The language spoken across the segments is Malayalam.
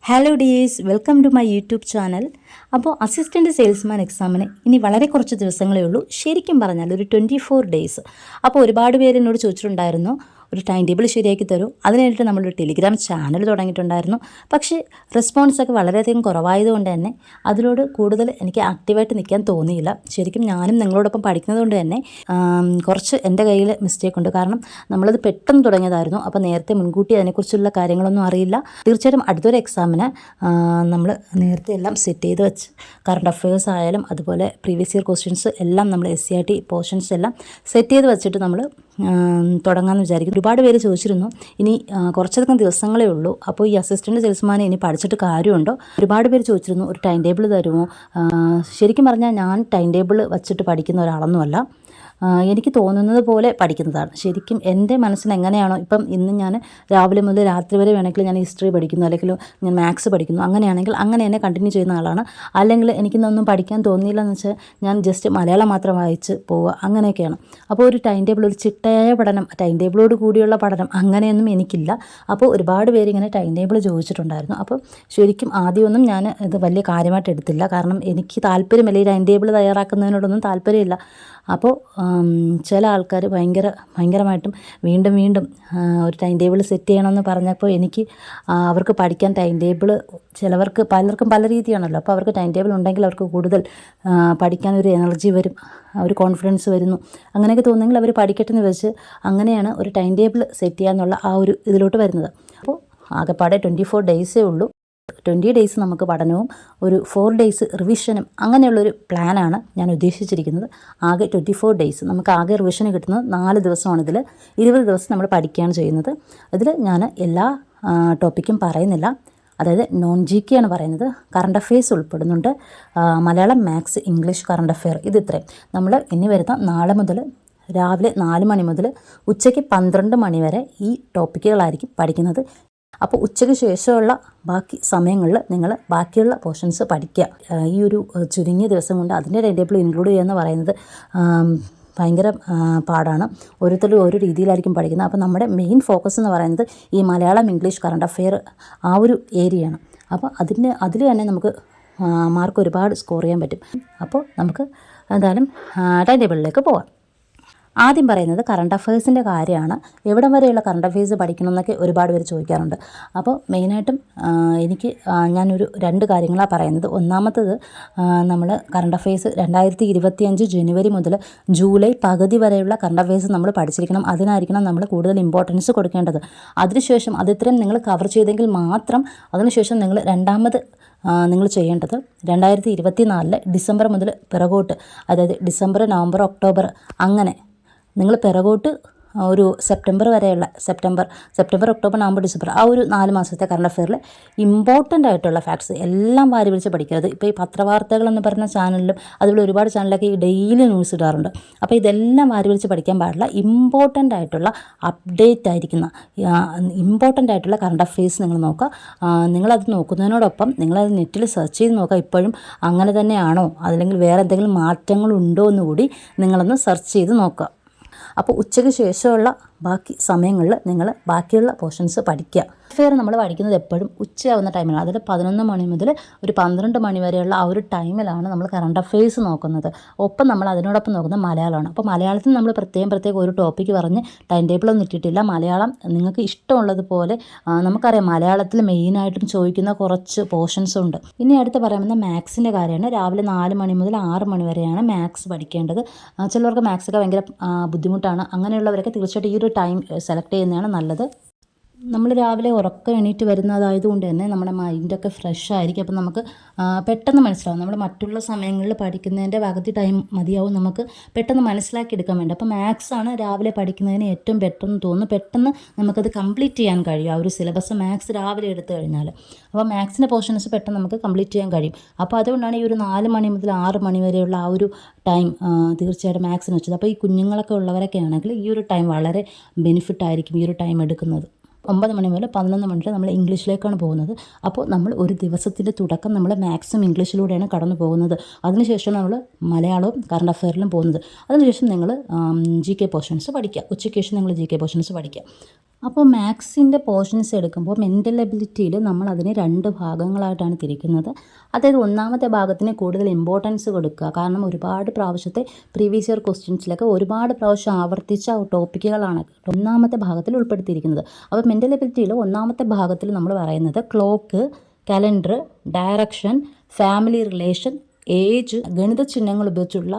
Hello dears, welcome to my YouTube channel. അപ്പോൾ അസിസ്റ്റൻറ്റ് സെയിൽസ്മാൻ എക്സാമിന് ഇനി വളരെ കുറച്ച് ദിവസങ്ങളേ ഉള്ളൂ. ശരിക്കും പറഞ്ഞാൽ ഒരു 24 ഡേയ്സ്. അപ്പോൾ ഒരുപാട് പേര് എന്നോട് ചോദിച്ചിട്ടുണ്ടായിരുന്നു, ഒരു ടൈം ടേബിൾ ശരിയാക്കി തരൂ. അതിനായിട്ട് നമ്മളൊരു ടെലിഗ്രാം ചാനൽ തുടങ്ങിയിട്ടുണ്ടായിരുന്നു. പക്ഷേ റെസ്പോൺസൊക്കെ വളരെയധികം കുറവായതുകൊണ്ട് തന്നെ അതിലോട് കൂടുതൽ എനിക്ക് ആക്റ്റീവായിട്ട് നിൽക്കാൻ തോന്നിയില്ല. ശരിക്കും ഞാനും നിങ്ങളോടൊപ്പം പഠിക്കുന്നത് കൊണ്ട് തന്നെ കുറച്ച് എൻ്റെ കയ്യിൽ മിസ്റ്റേക്ക് ഉണ്ട്. കാരണം നമ്മളത് പെട്ടെന്ന് തുടങ്ങിയതായിരുന്നു. അപ്പോൾ നേരത്തെ മുൻകൂട്ടി അതിനെക്കുറിച്ചുള്ള കാര്യങ്ങളൊന്നും അറിയില്ല. തീർച്ചയായിട്ടും അടുത്തൊരു എക്സാമിന് നമ്മൾ നേരത്തെ എല്ലാം സെറ്റ് ചെയ്ത് വെച്ച് കറണ്ട് അഫയേഴ്സ് ആയാലും അതുപോലെ പ്രീവിയസ് ഇയർ ക്വസ്റ്റ്യൻസ് എല്ലാം നമ്മൾ SCRT പോർഷൻസ് എല്ലാം സെറ്റ് ചെയ്ത് വെച്ചിട്ട് നമ്മൾ തുടങ്ങാമെന്ന് വിചാരിക്കും. ഒരുപാട് പേര് ചോദിച്ചിരുന്നു, ഇനി കുറച്ചധികം ദിവസങ്ങളേ ഉള്ളൂ, അപ്പോൾ ഈ അസിസ്റ്റൻറ്റ് സെയിൽസ്മാനെ ഇനി പഠിച്ചിട്ട് കാര്യമുണ്ടോ? ഒരുപാട് പേര് ചോദിച്ചിരുന്നു, ഒരു ടൈം ടേബിൾ തരുമോ? ശരിക്കും പറഞ്ഞാൽ ഞാൻ ടൈം ടേബിൾ വച്ചിട്ട് പഠിക്കുന്ന ഒരാളൊന്നുമല്ല. എനിക്ക് തോന്നുന്നത് പോലെ പഠിക്കുന്നതാണ്. ശരിക്കും എൻ്റെ മനസ്സിന് എങ്ങനെയാണോ, ഇപ്പം ഇന്ന് ഞാൻ രാവിലെ മുതൽ രാത്രി വരെ വേണമെങ്കിൽ ഞാൻ ഹിസ്റ്ററി പഠിക്കുന്നു, അല്ലെങ്കിൽ ഞാൻ മാത്സ് പഠിക്കുന്നു, അങ്ങനെയാണെങ്കിൽ അങ്ങനെ തന്നെ കണ്ടിന്യൂ ചെയ്യുന്ന ആളാണ്. അല്ലെങ്കിൽ എനിക്കിന്നൊന്നും പഠിക്കാൻ തോന്നിയില്ല എന്ന് വെച്ചാൽ ഞാൻ ജസ്റ്റ് മലയാളം മാത്രം വായിച്ച് പോവുക, അങ്ങനെയൊക്കെയാണ്. അപ്പോൾ ഒരു ടൈം ടേബിൾ, ഒരു ചിട്ടയായ പഠനം, ടൈം ടേബിളോട് കൂടിയുള്ള പഠനം അങ്ങനെയൊന്നും എനിക്കില്ല. അപ്പോൾ ഒരുപാട് പേര് ഇങ്ങനെ ടൈം ടേബിൾ ചോദിച്ചിട്ടുണ്ടായിരുന്നു. അപ്പോൾ ശരിക്കും ആദ്യമൊന്നും ഞാൻ ഇത് വലിയ കാര്യമായിട്ട് എടുത്തില്ല. കാരണം എനിക്ക് താല്പര്യമില്ല, ഈ ടൈം ടേബിൾ തയ്യാറാക്കുന്നതിനോടൊന്നും താല്പര്യമില്ല. അപ്പോൾ ചില ആൾക്കാർ ഭയങ്കരമായിട്ടും വീണ്ടും ഒരു ടൈം ടേബിൾ സെറ്റ് ചെയ്യണമെന്ന് പറഞ്ഞപ്പോൾ എനിക്ക് അവർക്ക് പഠിക്കാൻ ടൈം ടേബിൾ, പലർക്കും പല രീതിയാണല്ലോ. അപ്പോൾ അവർക്ക് ടൈം ടേബിൾ ഉണ്ടെങ്കിൽ അവർക്ക് കൂടുതൽ പഠിക്കാനൊരു എനർജി വരും, ഒരു കോൺഫിഡൻസ് വരുന്നു, അങ്ങനെയൊക്കെ തോന്നുമെങ്കിൽ അവർ പഠിക്കട്ടെ എന്ന് വെച്ച് അങ്ങനെയാണ് ഒരു ടൈം ടേബിൾ സെറ്റ് ചെയ്യാന്നുള്ള ആ ഒരു ഇതിലോട്ട് വരുന്നത്. അപ്പോൾ ആകെപ്പാടെ 24 ഡേയ്സേ ഉള്ളൂ. 20 ഡേയ്സ് നമുക്ക് പഠനവും ഒരു 4 ഡേയ്സ് റിവിഷനും അങ്ങനെയുള്ളൊരു പ്ലാനാണ് ഞാൻ ഉദ്ദേശിച്ചിരിക്കുന്നത്. ആകെ 24 ഡേയ്സ് നമുക്ക് ആകെ റിവിഷന് കിട്ടുന്നത് 4 ദിവസമാണ്. ഇതിൽ 20 ദിവസം നമ്മൾ പഠിക്കുകയാണ് ചെയ്യുന്നത്. ഇതിൽ ഞാൻ എല്ലാ ടോപ്പിക്കും പറയുന്നില്ല. അതായത് നോൺ GK ആണ് പറയുന്നത്. കറണ്ട് അഫെയർസ് ഉൾപ്പെടുന്നുണ്ട്, Malayalam, maths, English, current affair. ഇതിത്രയും നമ്മൾ ഇനി വരുന്ന നാളെ മുതൽ രാവിലെ 4 മണി മുതൽ ഉച്ചയ്ക്ക് 12 മണി വരെ ഈ ടോപ്പിക്കുകളായിരിക്കും പഠിക്കുന്നത്. അപ്പോൾ ഉച്ചയ്ക്ക് ശേഷമുള്ള ബാക്കി സമയങ്ങളിൽ നിങ്ങൾ ബാക്കിയുള്ള പോർഷൻസ് പഠിക്കുക. ഈ ഒരു ചുരുങ്ങിയ ദിവസം കൊണ്ട് അതിൻ്റെ ടൈം ടേബിൾ ഇൻക്ലൂഡ് ചെയ്യുക എന്ന് പറയുന്നത് ഭയങ്കര പാടാണ്. ഓരോരുത്തരും ഓരോ രീതിയിലായിരിക്കും പഠിക്കുന്നത്. അപ്പോൾ നമ്മുടെ മെയിൻ ഫോക്കസ് എന്ന് പറയുന്നത് ഈ മലയാളം, ഇംഗ്ലീഷ്, കറണ്ട് അഫെയർ ആ ഒരു ഏരിയയാണ്. അപ്പോൾ അതിൽ തന്നെ നമുക്ക് മാർക്ക് ഒരുപാട് സ്കോർ ചെയ്യാൻ പറ്റും. അപ്പോൾ നമുക്ക് എന്തായാലും ടൈം ടേബിളിലേക്ക് പോകാം. ആദ്യം പറയുന്നത് കറണ്ട് അഫയേഴ്സിൻ്റെ കാര്യമാണ്. എവിടം വരെയുള്ള കറണ്ട് അഫയേഴ്സ് പഠിക്കണം എന്നൊക്കെ ഒരുപാട് പേര് ചോദിക്കാറുണ്ട്. അപ്പോൾ മെയിനായിട്ടും ഞാനൊരു 2 കാര്യങ്ങളാണ് പറയുന്നത്. ഒന്നാമത്തത്, നമ്മൾ കറണ്ട് അഫയേഴ്സ് 2025 ജനുവരി മുതൽ ജൂലൈ പകുതി വരെയുള്ള കറണ്ട് അഫയേഴ്സ് നമ്മൾ പഠിച്ചിരിക്കണം. അതിനായിരിക്കണം നമ്മൾ കൂടുതൽ ഇമ്പോർട്ടൻസ് കൊടുക്കേണ്ടത്. അതിനുശേഷം അതിത്രയും നിങ്ങൾ കവർ ചെയ്തെങ്കിൽ മാത്രം അതിനുശേഷം നിങ്ങൾ രണ്ടാമത് നിങ്ങൾ ചെയ്യേണ്ടത് 2024 ഡിസംബർ മുതൽ പിറകോട്ട്, അതായത് ഡിസംബർ, നവംബർ, ഒക്ടോബർ അങ്ങനെ നിങ്ങൾ പിറകോട്ട് ഒരു സെപ്റ്റംബർ വരെയുള്ള സെപ്റ്റംബർ, ഒക്ടോബർ, നവംബർ, ഡിസംബർ ആ ഒരു 4 മാസത്തെ കറണ്ട് അഫെയറിൽ ഇമ്പോർട്ടൻ്റ് ആയിട്ടുള്ള ഫാക്ട്സ് എല്ലാം വാരി വിളിച്ച് പഠിക്കരുത്. ഇപ്പോൾ ഈ പത്രവാർത്തകൾ എന്ന് പറഞ്ഞ ചാനലിലും അതുപോലെ ഒരുപാട് ചാനലൊക്കെ ഈ ഡെയിലി ന്യൂസ് ഇടാറുണ്ട്. അപ്പോൾ ഇതെല്ലാം വാരി വിളിച്ച് പഠിക്കാൻ പാടില്ല. ഇമ്പോർട്ടൻ്റ് ആയിട്ടുള്ള അപ്ഡേറ്റ് ആയിരിക്കുന്ന ഇമ്പോർട്ടൻ്റ് ആയിട്ടുള്ള കറണ്ട് അഫെയർസ് നിങ്ങൾ നോക്കുക. നിങ്ങളത് നോക്കുന്നതിനോടൊപ്പം നിങ്ങളത് നെറ്റിൽ സെർച്ച് ചെയ്ത് നോക്കുക. ഇപ്പോഴും അങ്ങനെ തന്നെയാണോ, അല്ലെങ്കിൽ വേറെ എന്തെങ്കിലും മാറ്റങ്ങളുണ്ടോ എന്നുകൂടി നിങ്ങളൊന്ന് സെർച്ച് ചെയ്ത് നോക്കുക. അപ്പോൾ ഉച്ചയ്ക്ക് ശേഷമുള്ള ബാക്കി സമയങ്ങളിൽ നിങ്ങൾ ബാക്കിയുള്ള പോർഷൻസ് പഠിക്കുക. അഫെയർ നമ്മൾ പഠിക്കുന്നത് എപ്പോഴും ഉച്ചയാവുന്ന ടൈമിലാണ്. അതായത് 11 മണി മുതൽ ഒരു 12 മണി വരെയുള്ള ആ ഒരു ടൈമിലാണ് നമ്മൾ കറണ്ട് അഫെയർസ് നോക്കുന്നത്. ഒപ്പം നമ്മൾ അതിനോടൊപ്പം നോക്കുന്നത് മലയാളമാണ്. അപ്പോൾ മലയാളത്തിൽ നമ്മൾ പ്രത്യേകം ഒരു ടോപ്പിക്ക് പറഞ്ഞ് ടൈം ടേബിളൊന്നും ഇട്ടിട്ടില്ല. മലയാളം നിങ്ങൾക്ക് ഇഷ്ടമുള്ളതുപോലെ നമുക്കറിയാം, മലയാളത്തിൽ മെയിനായിട്ടും ചോദിക്കുന്ന കുറച്ച് പോർഷൻസ് ഉണ്ട്. ഇനി അടുത്ത് പറയുന്നത് മാത്സിൻ്റെ കാര്യമാണ്. രാവിലെ 4 മണി മുതൽ 6 മണി വരെയാണ് മാത്സ് പഠിക്കേണ്ടത്. ചിലവർക്ക് മാത്സൊക്കെ ഭയങ്കര ബുദ്ധിമുട്ടാണ്. അങ്ങനെയുള്ളവരൊക്കെ തീർച്ചയായിട്ടും ഈ ഒരു ടൈം സെലക്ട് ചെയ്യുന്നതാണ് നല്ലത്. നമ്മൾ രാവിലെ ഉറക്കം എണീറ്റ് വരുന്നതായതുകൊണ്ട് തന്നെ നമ്മുടെ മൈൻഡൊക്കെ ഫ്രഷ് ആയിരിക്കും. അപ്പം നമുക്ക് പെട്ടെന്ന് മനസ്സിലാവും. നമ്മൾ മറ്റുള്ള സമയങ്ങളിൽ പഠിക്കുന്നതിൻ്റെ പകുതി ടൈം മതിയാവും നമുക്ക് പെട്ടെന്ന് മനസ്സിലാക്കിയെടുക്കാൻ വേണ്ടി. അപ്പോൾ മാത്സാണ് രാവിലെ പഠിക്കുന്നതിന് ഏറ്റവും പെട്ടെന്ന് തോന്നുന്നു. പെട്ടെന്ന് നമുക്കത് കംപ്ലീറ്റ് ചെയ്യാൻ കഴിയും. ആ ഒരു സിലബസ് മാത്സ് രാവിലെ എടുത്തു കഴിഞ്ഞാൽ, അപ്പോൾ മാത്സിൻ്റെ പോർഷൻസ് പെട്ടെന്ന് നമുക്ക് കംപ്ലീറ്റ് ചെയ്യാൻ കഴിയും. അപ്പോൾ അതുകൊണ്ടാണ് ഈ ഒരു 4 മണി മുതൽ 6 മണി വരെയുള്ള ആ ഒരു ടൈം തീർച്ചയായിട്ടും മാത്സിന് വെച്ചത്. അപ്പോൾ ഈ കുഞ്ഞുങ്ങളൊക്കെ ഉള്ളവരൊക്കെ ആണെങ്കിൽ ഈ ഒരു ടൈം വളരെ ബെനിഫിറ്റായിരിക്കും, ഈ ഒരു ടൈം എടുക്കുന്നത്. 9 മണി മുതൽ 11 മണി വരെ നമ്മൾ ഇംഗ്ലീഷിലേക്കാണ് പോകുന്നത്. അപ്പോൾ നമ്മൾ ഒരു ദിവസത്തിൻ്റെ തുടക്കം നമ്മൾ മാത്സും ഇംഗ്ലീഷിലൂടെയാണ് കടന്നു പോകുന്നത്. അതിനുശേഷം നമ്മൾ മലയാളവും കറണ്ട് അഫെയറിലും പോകുന്നത്. അതിനുശേഷം നിങ്ങൾ GK പോർഷൻസ് പഠിക്കുക. ഉച്ചയ്ക്ക് ശേഷം നിങ്ങൾ GK പോർഷൻസ് പഠിക്കുക. അപ്പോൾ മാത്സിൻ്റെ പോർഷൻസ് എടുക്കുമ്പോൾ മെൻ്റൽ എബിലിറ്റിയിൽ നമ്മൾ അതിനെ 2 ഭാഗങ്ങളായിട്ടാണ് തിരിക്കുന്നത്. അതായത് ഒന്നാമത്തെ ഭാഗത്തിന് കൂടുതൽ ഇമ്പോർട്ടൻസ് കൊടുക്കുക. കാരണം ഒരുപാട് പ്രാവശ്യത്തെ പ്രീവിയസ് ഇയർ ക്വസ്റ്റ്യൻസിലൊക്കെ ഒരുപാട് പ്രാവശ്യം ആവർത്തിച്ച ടോപ്പിക്കുകളാണ് ഒന്നാമത്തെ ഭാഗത്തിൽ ഉൾപ്പെടുത്തിയിരിക്കുന്നത്. അപ്പോൾ മെൻ്റൽ എബിലിറ്റിയിൽ ഒന്നാമത്തെ ഭാഗത്തിൽ നമ്മൾ പറയുന്നത് clock, calendar, direction, family relation, age, ഗണിത ചിഹ്നങ്ങൾ ഉപയോഗിച്ചുള്ള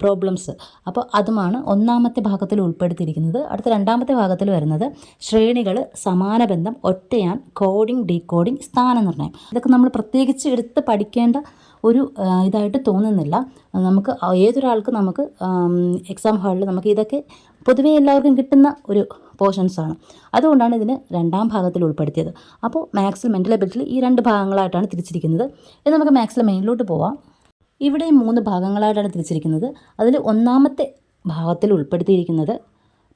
പ്രോബ്ലംസ്. അപ്പോൾ അതുമാണ് ഒന്നാമത്തെ ഭാഗത്തിൽ ഉൾപ്പെടുത്തിയിരിക്കുന്നത്. അടുത്ത രണ്ടാമത്തെ ഭാഗത്തിൽ വരുന്നത് ശ്രേണികൾ, സമാനബന്ധം, ഒറ്റയാൻ, കോഡിംഗ്, ഡീകോഡിംഗ്, സ്ഥാനനിർണ്ണയം. ഇതൊക്കെ നമ്മൾ പ്രത്യേകിച്ച് എടുത്ത് പഠിക്കേണ്ട ഒരു ഇതായിട്ട് തോന്നുന്നില്ല. നമുക്ക് ഏതൊരാൾക്ക് നമുക്ക് എക്സാം ഹാളിൽ നമുക്ക് ഇതൊക്കെ പൊതുവേ എല്ലാവർക്കും കിട്ടുന്ന ഒരു പോർഷൻസാണ്. അതുകൊണ്ടാണ് ഇതിന് രണ്ടാം ഭാഗത്തിൽ ഉൾപ്പെടുത്തിയത്. അപ്പോൾ മാത്സിൽ മെൻ്റൽ എബിലിറ്റിയിൽ ഈ 2 ഭാഗങ്ങളായിട്ടാണ് തിരിച്ചിരിക്കുന്നത്. ഇത് നമുക്ക് മാത്സിലെ മെയിനിലോട്ട് പോവാം. ഇവിടെ 3 ഭാഗങ്ങളായിട്ടാണ് തിരിച്ചിരിക്കുന്നത്. അതിൽ ഒന്നാമത്തെ ഭാഗത്തിൽ ഉൾപ്പെടുത്തിയിരിക്കുന്നത്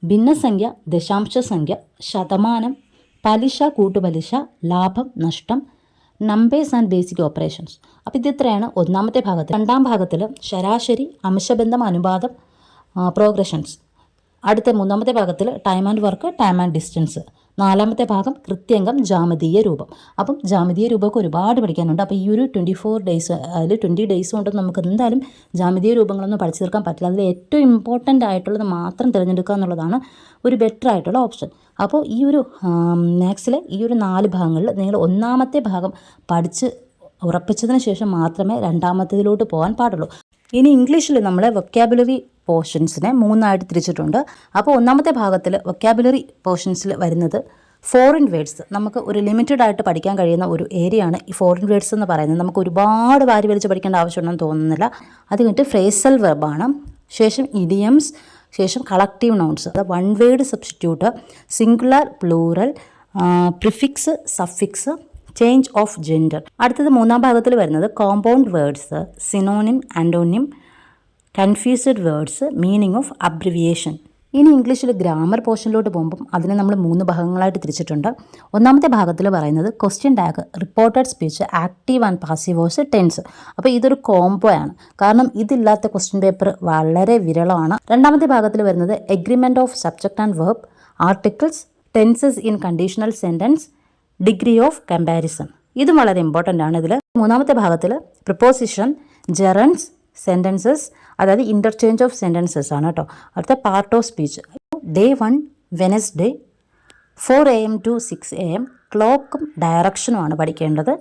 ഭിന്നസംഖ്യ, ദശാംശ സംഖ്യ, ശതമാനം, പലിശ, കൂട്ടുപലിശ, ലാഭം, നഷ്ടം, നമ്പേഴ്സ് ആൻഡ് ബേസിക് ഓപ്പറേഷൻസ്. അപ്പോൾ ഇത് ഇത്രയാണ് ഒന്നാമത്തെ ഭാഗത്തിൽ. രണ്ടാം ഭാഗത്തിൽ ശരാശരി, അംശബന്ധം, അനുപാതം, പ്രോഗ്രഷൻസ്. അടുത്ത മൂന്നാമത്തെ ഭാഗത്തിൽ time and work, time and distance. നാലാമത്തെ ഭാഗം കൃത്യംഗം, ജാമിതീയ രൂപം. അപ്പം ജാമിതീയ രൂപമൊക്കെ ഒരുപാട് പഠിക്കാനുണ്ട്. അപ്പോൾ ഈ ഒരു 24 ഡേയ്സ്, അതിൽ 20 ഡേയ്സ് കൊണ്ട് നമുക്ക് എന്തായാലും ജാമിതീയ രൂപങ്ങളൊന്നും പഠിച്ചു തീർക്കാൻ പറ്റില്ല. അതിൽ ഏറ്റവും ഇമ്പോർട്ടൻ്റ് ആയിട്ടുള്ളത് മാത്രം തിരഞ്ഞെടുക്കുക എന്നുള്ളതാണ് ഒരു ബെറ്റർ ആയിട്ടുള്ള ഓപ്ഷൻ. അപ്പോൾ ഈ ഒരു മാത്സിലെ ഈ ഒരു 4 ഭാഗങ്ങളിൽ നിങ്ങൾ ഒന്നാമത്തെ ഭാഗം പഠിച്ച് ഉറപ്പിച്ചതിന് ശേഷം മാത്രമേ രണ്ടാമത്തേതിലോട്ട് പോകാൻ പാടുള്ളൂ. ഇനി ഇംഗ്ലീഷിൽ നമ്മൾ വൊക്കാബുലറി പോർഷൻസിനെ 3ആയിട്ട് തിരിച്ചിട്ടുണ്ട്. അപ്പോൾ ഒന്നാമത്തെ ഭാഗത്തിൽ വൊക്കാബുലറി പോർഷൻസിൽ വരുന്നത് ഫോറിൻ വേർഡ്സ്. നമുക്ക് ഒരു ലിമിറ്റഡ് ആയിട്ട് പഠിക്കാൻ കഴിയുന്ന ഒരു ഏരിയയാണ് ഈ ഫോറിൻ വേർഡ്സ് എന്ന് പറയുന്നത്. നമുക്ക് ഒരുപാട് വാരി വലിച്ച് പഠിക്കേണ്ട ആവശ്യമുണ്ടെന്ന് തോന്നുന്നില്ല. അത് കഴിഞ്ഞിട്ട് ഫ്രേസൽ വെർബാണ്, ശേഷം ഇഡിയംസ്, ശേഷം കളക്റ്റീവ് നൗൺസ്, അത് one word substitute, singular, plural, prefix, suffix, change of gender. അടുത്തത് മൂന്നാം ഭാഗത്തിൽ വരുന്നത് compound words, synonym, antonym, confused words, meaning of abbreviation. ഇനി ഇംഗ്ലീഷിൽ ഗ്രാമർ പോർഷനിലോട്ട് പോകുമ്പം അതിനെ നമ്മൾ 3 ഭാഗങ്ങളായിട്ട് തിരിച്ചിട്ടുണ്ട്. ഒന്നാമത്തെ ഭാഗത്തിൽ പറയുന്നത് question tag, reported speech, active and passive voice, tense. അപ്പോൾ ഇതൊരു കോംബോ ആണ്, കാരണം ഇതില്ലാത്ത ക്വസ്റ്റ്യൻ പേപ്പർ വളരെ വിരളമാണ്. രണ്ടാമത്തെ ഭാഗത്തിൽ വരുന്നത് agreement of subject and verb, articles, tenses in conditional sentence, degree of comparison. ഇതും വളരെ ഇമ്പോർട്ടൻ്റ് ആണ്. ഇതിൽ മൂന്നാമത്തെ ഭാഗത്തിൽ പ്രിപ്പോസിഷൻ, ജെറൻസ്, സെൻറ്റൻസസ്, അതായത് ഇൻ്റർചേഞ്ച് ഓഫ് സെൻറ്റൻസസ് ആണ് കേട്ടോ. അടുത്ത part of speech. Day 1 Wednesday 4 AM to 6 AM ക്ലോക്കും ഡയറക്ഷനുമാണ് പഠിക്കേണ്ടത്.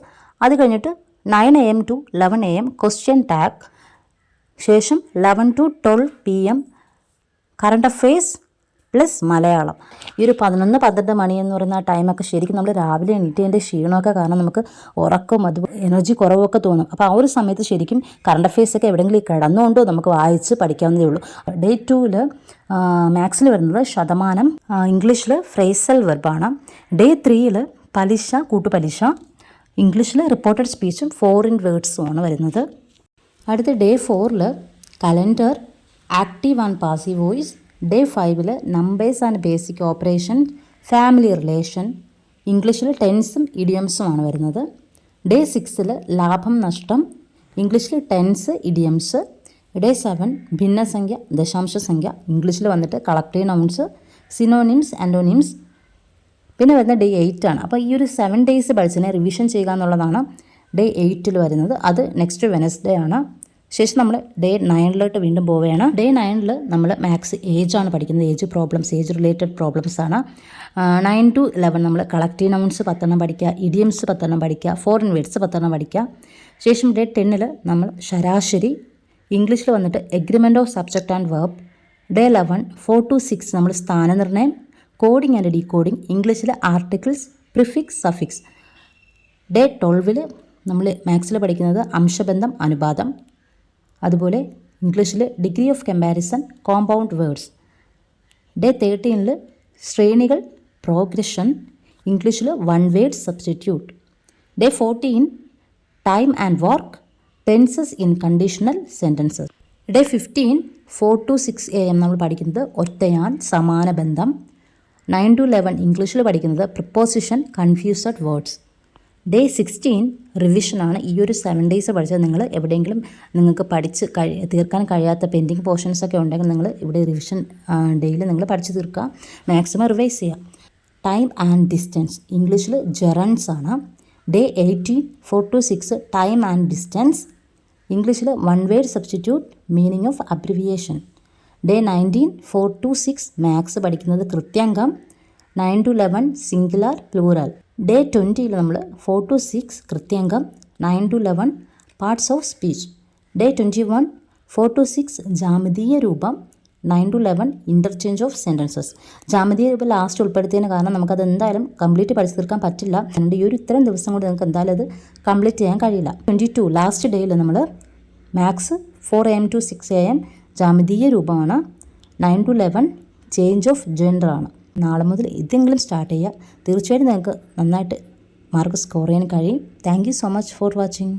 അത് കഴിഞ്ഞിട്ട് 9 AM to 11 AM question tag, ശേഷം 11 to 12 PM current affairs plus Malayalam. ഈ ഒരു 11-12 മണി എന്ന് പറയുന്ന ടൈമൊക്കെ ശരിക്കും നമ്മൾ രാവിലെ എണീറ്റതിൻ്റെ ക്ഷീണമൊക്കെ കാരണം നമുക്ക് ഉറക്കവും അത് എനർജി കുറവൊക്കെ തോന്നും. അപ്പോൾ ആ ഒരു സമയത്ത് ശരിക്കും കറണ്ട് അഫെയർസൊക്കെ എവിടെയെങ്കിലും കിടന്നുകൊണ്ടോ നമുക്ക് വായിച്ച് പഠിക്കാവുന്നതേ ഉള്ളൂ. ഡേ 2 മാത്സിൽ വരുന്നത് ശതമാനം, ഇംഗ്ലീഷിൽ ഫ്രേസൽ വെർബാണ്. ഡേ 3 പലിശ, കൂട്ടുപലിശ, ഇംഗ്ലീഷിൽ റിപ്പോർട്ടഡ് സ്പീച്ചും ഫോറിൻ വേർഡ്സുമാണ് വരുന്നത്. അടുത്ത day 4 calendar, active and passive voice. Day 5 numbers and basic operation, family relation, ഇംഗ്ലീഷിൽ ടെൻസും ഇഡിയംസുമാണ് വരുന്നത്. ഡേ 6 ലാഭം, നഷ്ടം, ഇംഗ്ലീഷിൽ ടെൻസ്, ഇഡിയംസ്. ഡേ 7 ഭിന്നസംഖ്യ, ദശാംശ സംഖ്യ, ഇംഗ്ലീഷിൽ വന്നിട്ട് കളക്റ്റീവ് നൗൺസ്, സിനോണിംസ്, ആൻറ്റോണിംസ്. പിന്നെ വരുന്ന ഡേ 8 ആണ്. അപ്പോൾ ഈ ഒരു 7 ഡേയ്സ് പഠിച്ചതിനെ റിവിഷൻ ചെയ്യുക എന്നുള്ളതാണ് ഡേ 8 വരുന്നത്. അത് നെക്സ്റ്റ് വെനസ്ഡേ ആണ്. ശേഷം നമ്മൾ ഡേ 9 വീണ്ടും പോവുകയാണ്. ഡേ 9 നമ്മൾ മാത്സ് ഏജാണ് പഠിക്കുന്നത്. Age problems, age related problems ആണ്. 9 to 11 നമ്മൾ കളക്റ്റീവ് നൗൺസ് 10 പഠിക്കുക, ഇഡിയംസ് 10 പഠിക്കുക, ഫോറിൻ വേർഡ്സ് 10 പഠിക്കുക. ശേഷം ഡേ 10 നമ്മൾ ശരാശരി, ഇംഗ്ലീഷിൽ വന്നിട്ട് agreement of subject and verb. Day 11 4 to 6 നമ്മൾ സ്ഥാനനിർണ്ണയം, കോഡിംഗ് ആൻഡ് ഡീകോഡിംഗ്, ഇംഗ്ലീഷിൽ ആർട്ടിക്കിൾസ്, പ്രിഫിക്സ്, സഫിക്സ്. ഡേ 12 നമ്മൾ മാത്സിൽ പഠിക്കുന്നത് അംശബന്ധം, അനുപാതം. അതുപോലെ ഇംഗ്ലീഷിൽ degree of comparison, compound words. Day 13 ശ്രേണികൾ, പ്രോഗ്രഷൻ, ഇംഗ്ലീഷിൽ one word substitute. Day 14 time and work, tenses in conditional sentences. Day 15 4 to 6 AM നമ്മൾ പഠിക്കുന്നത് ഒറ്റയാൻ, സമാനബന്ധം. 9 to 11 ഇംഗ്ലീഷിൽ പഠിക്കുന്നത് പ്രിപ്പോസിഷൻ, കൺഫ്യൂസ്ഡ് വേർഡ്സ്. ഡേ 16 റിവിഷനാണ്. ഈ ഒരു 7 ഡേയ്സ് പഠിച്ചാൽ നിങ്ങൾ എവിടെയെങ്കിലും നിങ്ങൾക്ക് തീർക്കാൻ കഴിയാത്ത പെൻഡിങ് പോർഷൻസൊക്കെ ഉണ്ടെങ്കിൽ നിങ്ങൾ ഇവിടെ റിവിഷൻ ഡേയിൽ നിങ്ങൾ പഠിച്ച് തീർക്കുക, മാക്സിമം റിവൈസ് ചെയ്യുക. ടൈം ആൻഡ് ഡിസ്റ്റൻസ് ഇംഗ്ലീഷിൽ ജെറൻസ് ആണ്. Day 18 4 to 6 time and distance ഇംഗ്ലീഷിൽ one word substitute meaning of abbreviation. Day 19 4 to 6 maths പഠിക്കുന്നത് കൃത്യാങ്കം. 9 to 11 സിംഗുലർ പ്ലൂറൽ. ഡേ 20 നമ്മൾ 4 to 6 കൃത്യാങ്കം, 9 to 11 parts of speech. Day 21 4 to 6 ജാമിതീയ രൂപം, 9 to 11 ഇൻ്റർചേഞ്ച് ഓഫ് സെൻറ്റൻസസ്. ജാമിതീയ രൂപം ലാസ്റ്റ് ഉൾപ്പെടുത്തിയതിന് കാരണം നമുക്കത് എന്തായാലും കംപ്ലീറ്റ് പഠിച്ചു തീർക്കാൻ പറ്റില്ല. അതുകൊണ്ട് ഈ ഒരു ഇത്രയും ദിവസം കൊണ്ട് നിങ്ങൾക്ക് എന്തായാലും അത് കംപ്ലീറ്റ് ചെയ്യാൻ കഴിയില്ല. 22 ലാസ്റ്റ് ഡേയിൽ നമ്മൾ മാത്സ് 4 AM to 6 AM ജാമിതീയ രൂപമാണ്. 9 to 11 ചേഞ്ച് ഓഫ് ജെൻഡർ ആണ്. നാളെ മുതൽ ഇതെങ്കിലും സ്റ്റാർട്ട് ചെയ്യുക. തീർച്ചയായിട്ടും നിങ്ങൾക്ക് നന്നായിട്ട് മാർക്ക് സ്കോർ ചെയ്യാൻ കഴിയും. Thank you so much for watching.